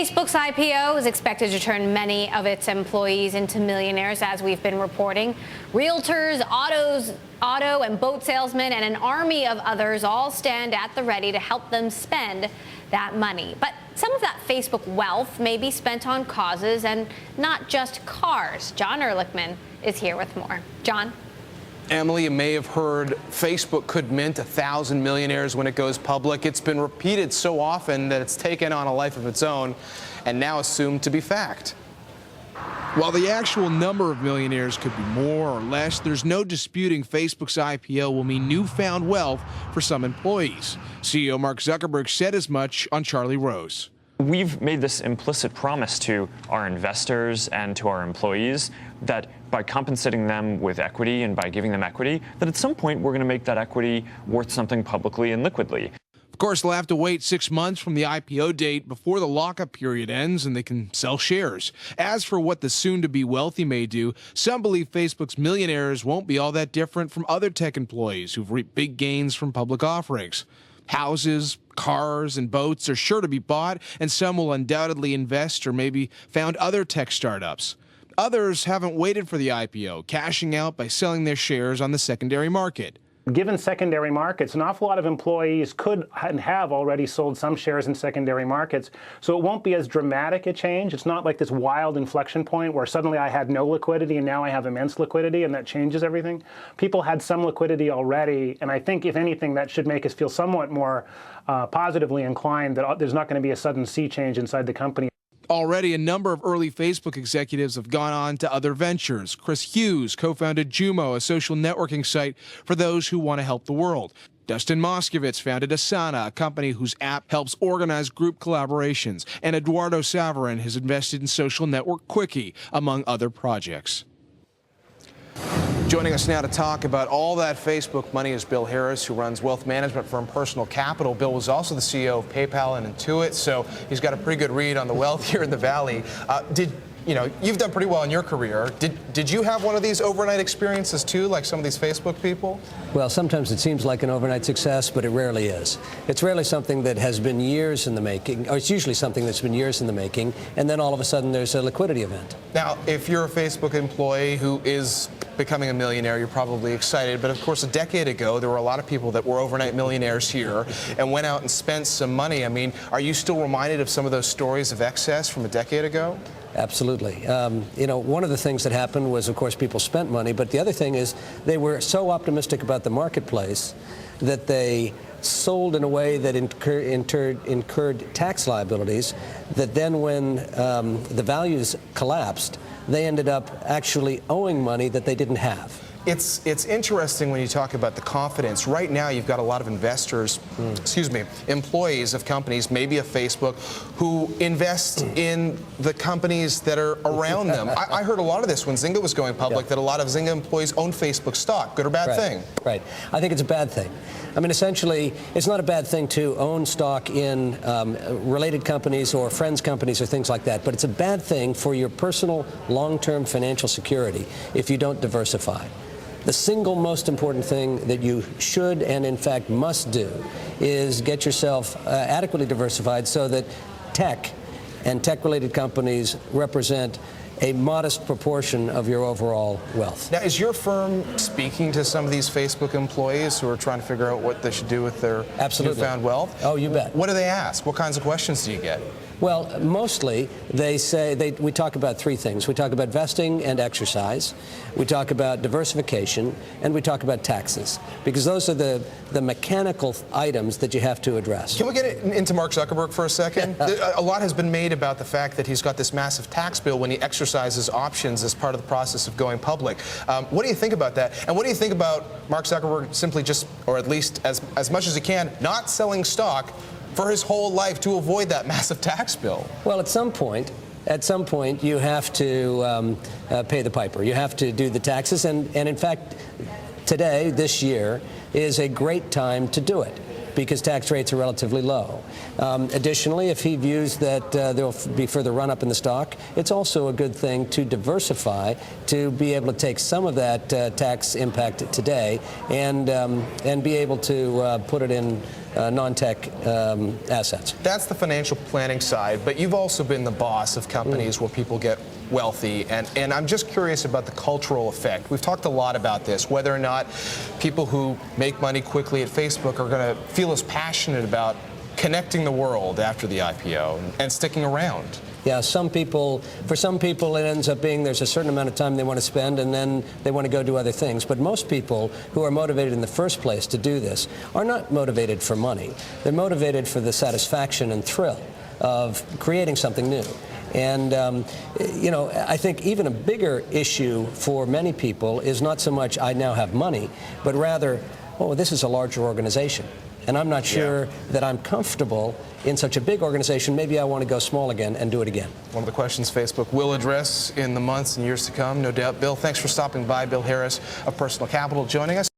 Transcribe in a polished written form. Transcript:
Facebook's IPO is expected to turn many of its employees into millionaires, as we've been reporting. Realtors, auto and boat salesmen, and an army of others all stand at the ready to help them spend that money. But some of that Facebook wealth may be spent on causes and not just cars. Jon Erlichman is here with more. John? Emily, you may have heard Facebook could mint 1,000 millionaires when it goes public. It's been repeated so often that it's taken on a life of its own and now assumed to be fact. While the actual number of millionaires could be more or less, there's no disputing Facebook's IPO will mean newfound wealth for some employees. CEO Mark Zuckerberg said as much on Charlie Rose. We've made this implicit promise to our investors and to our employees that by compensating them with equity and by giving them equity, that at some point we're going to make that equity worth something publicly and liquidly. Of course, they'll have to wait 6 months from the IPO date before the lockup period ends and they can sell shares. As for what the soon-to-be wealthy may do, some believe Facebook's millionaires won't be all that different from other tech employees who've reaped big gains from public offerings. Houses, cars, and boats are sure to be bought, and some will undoubtedly invest or maybe found other tech startups. Others haven't waited for the IPO, cashing out by selling their shares on the secondary market. Given secondary markets, an awful lot of employees could and have already sold some shares in secondary markets, so it won't be as dramatic a change. It's not like this wild inflection point where suddenly I had no liquidity and now I have immense liquidity and that changes everything. People had some liquidity already, and I think, if anything, that should make us feel somewhat more positively inclined that there's not going to be a sudden sea change inside the company. Already, a number of early Facebook executives have gone on to other ventures. Chris Hughes co-founded Jumo, a social networking site for those who want to help the world. Dustin Moskovitz founded Asana, a company whose app helps organize group collaborations. And Eduardo Saverin has invested in social network Quickie, among other projects. Joining us now to talk about all that Facebook money is Bill Harris, who runs wealth management firm Personal Capital. Bill was also the CEO of PayPal and Intuit, so he's got a pretty good read on the wealth here in the Valley. You've done pretty well in your career. Did you have one of these overnight experiences too, like some of these Facebook people? Well, sometimes it seems like an overnight success, but it rarely is. It's rarely something that has been years in the making, or it's usually something that's been years in the making, and then all of a sudden there's a liquidity event. Now, if you're a Facebook employee who is becoming a millionaire, you're probably excited, but of course a decade ago there were a lot of people that were overnight millionaires here and went out and spent some money. I mean, are you still reminded of some of those stories of excess from a decade ago? Absolutely. One of the things that happened was, of course, people spent money, but the other thing is they were so optimistic about the marketplace that they sold in a way that incurred tax liabilities, that then when the values collapsed, they ended up actually owing money that they didn't have. It's interesting when you talk about the confidence. Right now, you've got a lot of investors, employees of companies, maybe of Facebook, who invest in the companies that are around them. I heard a lot of this when Zynga was going public, that a lot of Zynga employees own Facebook stock. Good or bad thing? Right. I think it's a bad thing. I mean, essentially, it's not a bad thing to own stock in related companies or friends' companies or things like that, but it's a bad thing for your personal long-term financial security if you don't diversify. The single most important thing that you should and in fact must do is get yourself adequately diversified so that tech and tech-related companies represent a modest proportion of your overall wealth. Now, is your firm speaking to some of these Facebook employees who are trying to figure out what they should do with their newfound wealth? Oh, you bet. What do they ask? What kinds of questions do you get? Well, mostly they say we talk about three things. We talk about vesting and exercise, we talk about diversification, and we talk about taxes, because those are the mechanical items that you have to address. Can we get into Mark Zuckerberg for a second? A lot has been made about the fact that he's got this massive tax bill when he exercises options as part of the process of going public. What do you think about that? And what do you think about Mark Zuckerberg simply just, or at least as much as he can, not selling stock for his whole life to avoid that massive tax bill? Well, at some point, you have to pay the piper. You have to do the taxes, and in fact, today, this year, is a great time to do it, because tax rates are relatively low. Additionally, if he views that there will be further run-up in the stock, it's also a good thing to diversify, to be able to take some of that tax impact today and be able to put it in non-tech assets. That's the financial planning side, but you've also been the boss of companies where people get wealthy, and I'm just curious about the cultural effect. We've talked a lot about this, whether or not people who make money quickly at Facebook are going to feel as passionate about connecting the world after the IPO and sticking around. Yeah, for some people it ends up being there's a certain amount of time they want to spend and then they want to go do other things. But most people who are motivated in the first place to do this are not motivated for money. They're motivated for the satisfaction and thrill of creating something new. And, I think even a bigger issue for many people is not so much I now have money, but rather, oh, this is a larger organization. And I'm not sure that I'm comfortable in such a big organization. Maybe I want to go small again and do it again. One of the questions Facebook will address in the months and years to come, no doubt. Bill, thanks for stopping by. Bill Harris of Personal Capital joining us.